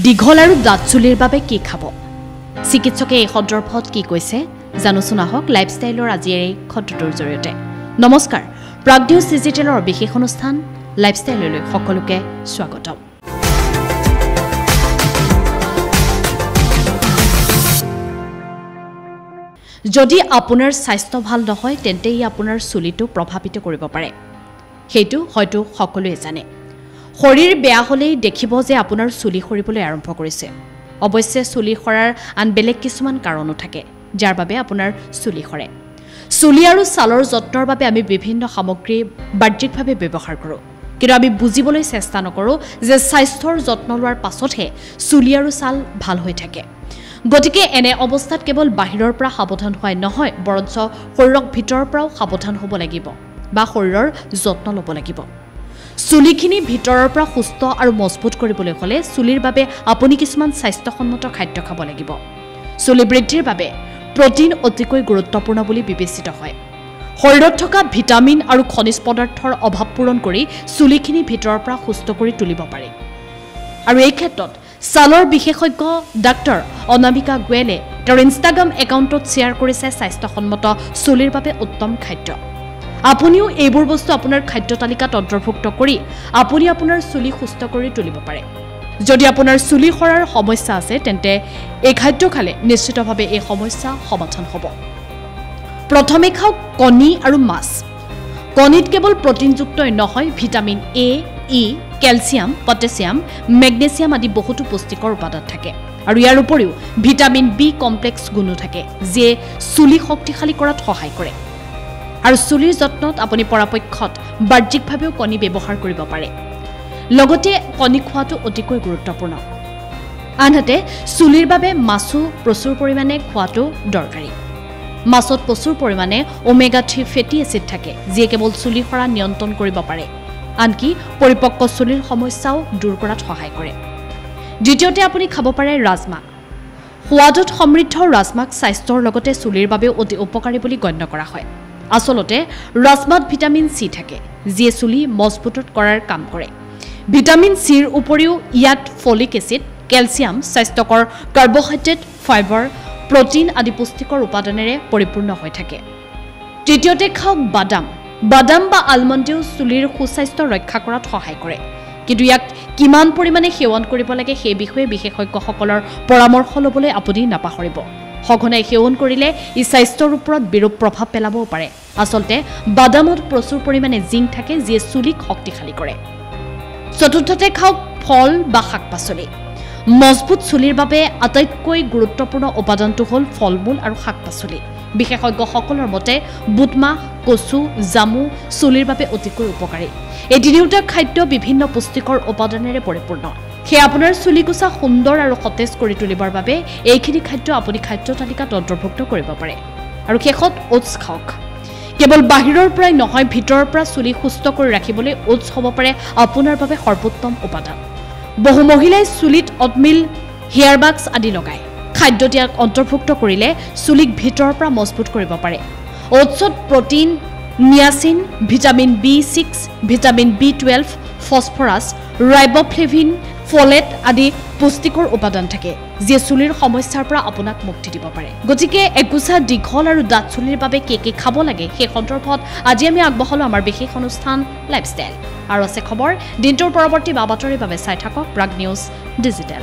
দীঘল আৰু দাঁত চুলিৰ বাবে কি খাব চিকিৎসকে এই সন্দৰ্ভত কি কৈছে জানোচোন আহক লাইফষ্টাইলৰ আজিৰ এই খণ্ডটোৰ জৰিয়তে নমস্কাৰ প্ৰাগ নিউজ ডিজিটেলৰ বিশেষ অনুষ্ঠান লাইফষ্টাইললৈ সকলোকে স্বাগতম যদি আপোনাৰ স্বাস্থ্য ভাল নহয় তেন্তে ই আপোনাৰ চুলিটো প্ৰভাৱিত কৰিব পাৰে হেতু হয়তো সকলোৱে জানে শৰীৰ বেয়া হলেই দেখিব যে আপোনাৰ চুলি সৰিবলৈ আৰম্ভ কৰিছে অৱশ্যে চুলি সৰাৰ আন বেলেগ কিছুমান কাৰণো থাকে যাৰ বাবে আপোনাৰ চুলি সৰে চুলি আৰু ছালৰ যত্নৰ বাবে আমি বিভিন্ন সামগ্ৰী বাহ্যিকভাৱে ব্যৱহাৰ কৰোঁ কিন্তু আমি বুজিবলৈ চেষ্টা নকৰোঁ যে স্বাস্থ্যৰ যত্ন লোৱাৰ পাছতহে চুলি আৰু ছাল ভাল হৈ থাকে গতিকে এনে অৱস্থাত কেৱল বাহিৰৰ পৰা সাৱধান হোৱাই নহয় বৰঞ্চ শৰীৰৰ ভিতৰৰ পৰাও সাৱধান হ'ব লাগিব বা শৰীৰৰ যত্ন ল'ব লাগিব চুলিখিনি ভিতৰৰ পৰা সুস্থ আৰু মজবুত কৰিবলৈ হ'লে চুলিৰ বাবে আপুনি কিছুমান স্বাস্থ্যসন্মত খাদ্য খাব লাগিব চুলি বৃদ্ধিৰ বাবে প্ৰটিন অতিকৈ গুৰুত্বপূৰ্ণ বুলি বিবেচিত হয় শৰীৰত থকা ভিটামিন আৰু খনিজ পদাৰ্থৰ অভাৱ পূৰণ কৰি চুলিখিনি ভিতৰৰ পৰা সুস্থ কৰি তুলিব পাৰে আৰু এই ক্ষেত্ৰত ছালৰ বিশেষজ্ঞ ডাক্তৰ অনামিকা গোৱেলে তেওঁৰ ইনষ্টাগ্ৰাম একাউণ্টত শ্বেয়াৰ কৰিছে স্বাস্থ্যসন্মত চুলিৰ বাবে উত্তম খাদ্য আপুনিও এইবোৰ বস্তু আপোনাৰ খাদ্য তালিকাত অন্তৰ্ভুক্ত কৰি আপুনি আপোনাৰ চুলি সুস্থ কৰি তুলিব পাৰে যদি আপোনাৰ চুলি সৰাৰ সমস্যা আছে তেন্তে এই খাদ্য খালে নিশ্চিতভাৱে এই সমস্যা সমাধান হ'ব প্ৰথমে খাওক কণী আৰু মাছ কণীত কেৱল প্ৰটিনযুক্তই নহয় vitamin A E calcium potassium magnesium আদি বহুতো পুষ্টিকৰ উপাদান থাকে আৰু ইয়াৰ উপৰিও ভিটামিন বি কমপ্লেক্স গুণো থাকে যিয়ে চুলি শক্তিশালী কৰাত সহায় কৰে আৰু চুলিৰ যত্নত আপুনি পৰাপক্ষত বাহ্যিকভাৱেও কণী ব্যৱহাৰ কৰিব পাৰে লগতে কণী খোৱাটো অতিকৈ গুৰুত্বপূৰ্ণ আনহাতে চুলিৰ বাবে মাছো প্ৰচুৰ পৰিমাণে খোৱাটো দৰকাৰী মাছত প্ৰচুৰ পৰিমাণে ওমেগা 3 ফেটি এচিড থাকে যিয়ে কেৱল চুলি সৰা নিয়ন্ত্ৰণ কৰিব পাৰে আনকি পৰিপক্ক চুলিৰ সমস্যাও দূৰ কৰাত সহায় কৰে দ্বিতীয়তে আপুনি খাব পাৰে ৰাজমা সোৱাদত সমৃদ্ধ ৰাজমাক স্বাস্থ্যৰ লগতে চুলিৰ বাবে অতি উপকাৰী বুলি গণ্য কৰা হয় আসলতে ৰাজমাত ভিটামিন সি থাকে যিয়ে চুলি মজবুত কৰাৰ কাম কৰে ভিটামিন সিৰ উপৰিও ইয়াত ফলিক এচিড কেলছিয়াম স্বাস্থ্যকৰ কাৰ্বহাইড্ৰেট ফাইবাৰ প্ৰটিন আদি পুষ্টিকৰ উপাদানেৰে পৰিপূৰ্ণ হৈ থাকে তৃতীয়তে খাওক বাদাম বা আলমণ্ডেও চুলিৰ সুস্বাস্থ্য ৰক্ষা কৰাত সহায় কৰে কিন্তু ইয়াক কিমান পৰিমাণে সেৱন কৰিব লাগে সেই বিষয়ে বিশেষজ্ঞসকলৰ পৰামৰ্শ ল'বলৈ আপুনি নাপাহৰিব সঘনাই সেৱন কৰিলে ই স্বাস্থ্যৰ ওপৰত বিৰূপ প্ৰভাৱ পেলাবও পাৰে আসলতে বাদামত প্ৰচুৰ পৰিমাণে জিংক থাকে যিয়ে চুলিক শক্তিশালী কৰে চতুৰ্থতে খাওক ফল বা শাক-পাচলি মজবুত চুলিৰ বাবে আটাইতকৈ গুৰুত্বপূৰ্ণ উপাদানটো হ'ল ফল-মূল আৰু শাক-পাচলি বিশেষজ্ঞসকলৰ মতে বুটমাহ কচু জামু চুলিৰ বাবে অতিকৈ উপকাৰী এই তিনিওটা খাদ্য বিভিন্ন পুষ্টিকৰ উপাদানেৰে পৰিপূৰ্ণ সেয়ে আপোনাৰ চুলিকোছা সুন্দৰ আৰু সতেজ কৰি তুলিবৰ বাবে এইখিনি খাদ্য আপুনি খাদ্য তালিকাত অন্তৰ্ভুক্ত কৰিব পাৰে আৰু শেষত ওটছ খাওক কেৱল বাহিৰৰ পৰাই নহয় ভিতৰৰ পৰা চুলি সুস্থ কৰি ৰাখিবলৈ ওটছ হ'ব পাৰে আপোনাৰ বাবে সৰ্বোত্তম উপাদান বহু মহিলাই চুলিত অটমিল হেয়াৰ বাক্স আদি লগায় খাদ্যত ইয়াক অন্তৰ্ভুক্ত কৰিলে চুলিক ভিতৰৰ পৰা মজবুত কৰিব পাৰে ওটছত protein niacin vitamin B6 vitamin B12 phosphorus riboflavin folate আদি পুষ্টিকৰ উপাদান থাকে যিয়ে চুলিৰ সমস্যাৰ পৰা আপোনাক মুক্তি দিব পাৰে গতিকে একোছা দীঘল আৰু দাঁত চুলিৰ বাবে কি খাব লাগে সেই সন্দৰ্ভত আজি আমি আগবঢ়ালোঁ আমাৰ বিশেষ অনুষ্ঠান লাইফষ্টাইল আৰু আছে খবৰ দিনটোৰ পৰৱৰ্তী বাতৰিৰ বাবে চাই থাকক প্ৰাগ নিউজ ডিজিটেল